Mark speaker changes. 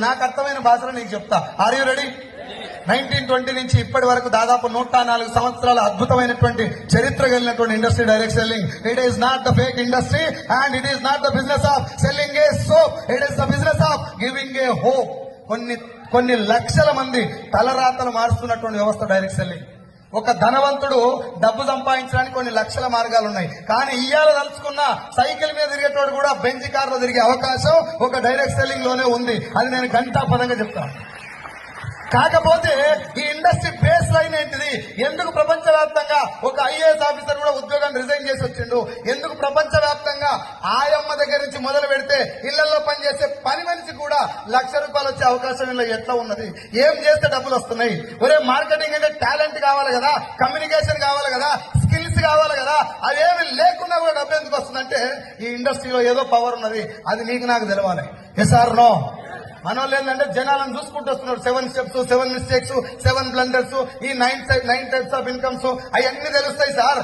Speaker 1: నాకు అర్థమైన భాషలో నీకు చెప్తా. Are you ready? 1920 నుంచి ఇప్పటి వరకు దాదాపు 104 సంవత్సరాల అద్భుతమైనటువంటి చరిత్ర కలిగినటువంటి industry direct selling. It is not the fake industry and it is not the business of selling A soap. It is the business of giving a hope. కొన్ని లక్షల మంది తలరాతలు మారుస్తున్నటువంటి వ్యవస్థ డైరెక్ట్ సెల్లింగ్. ఒక ధనవంతుడు డబ్బు సంపాదించడానికి కొన్ని లక్షల మార్గాలు ఉన్నాయి. కానీ ఇయ్యాల తలుచుకున్న సైకిల్ మీద తిరిగేటోడు కూడా బెంచ్ కార్లో తిరిగే అవకాశం ఒక డైరెక్ట్ సెల్లింగ్ లోనే ఉంది. అది నేను ఘంటాపదంగా చెప్తాను. కాకపోతే ఈ ఇండస్ట్రీ బేస్ లైన్ ఏంటిది? ఎందుకు ప్రపంచవ్యాప్తంగా ఒక ఐఏఎస్ ఆఫీసర్ కూడా ఉద్యోగాన్ని రిజైన్ చేసి వచ్చిండు? ఎందుకు ప్రపంచవ్యాప్తంగా ఆయమ్మ దగ్గర నుంచి మొదలు పెడితే ఇళ్లలో పనిచేసే పని మనిషి కూడా ₹1,00,000 వచ్చే అవకాశం ఇలా ఎట్లా ఉన్నది? ఏం చేస్తే డబ్బులు వస్తున్నాయి? ఒరే, మార్కెటింగ్ అంటే టాలెంట్ కావాలి కదా, కమ్యూనికేషన్ కావాలి కదా, స్కిల్స్ కావాలి కదా. అవేమి లేకున్నా కూడా డబ్బు ఎందుకు వస్తుందంటే ఈ ఇండస్ట్రీలో ఏదో పవర్ ఉన్నది. అది నీకు నాకు తెలవాలి. Yes or no? మనోళ్ళు ఏంటంటే జనాలను చూసుకుంటూ వస్తున్నారు. 7 స్టెప్స్, 7 మిస్టేక్స్, 7 బ్లండర్స్, ఈ 9 టైప్స్ ఆఫ్ ఇన్కమ్స్ అవన్నీ తెలుస్తాయి సార్.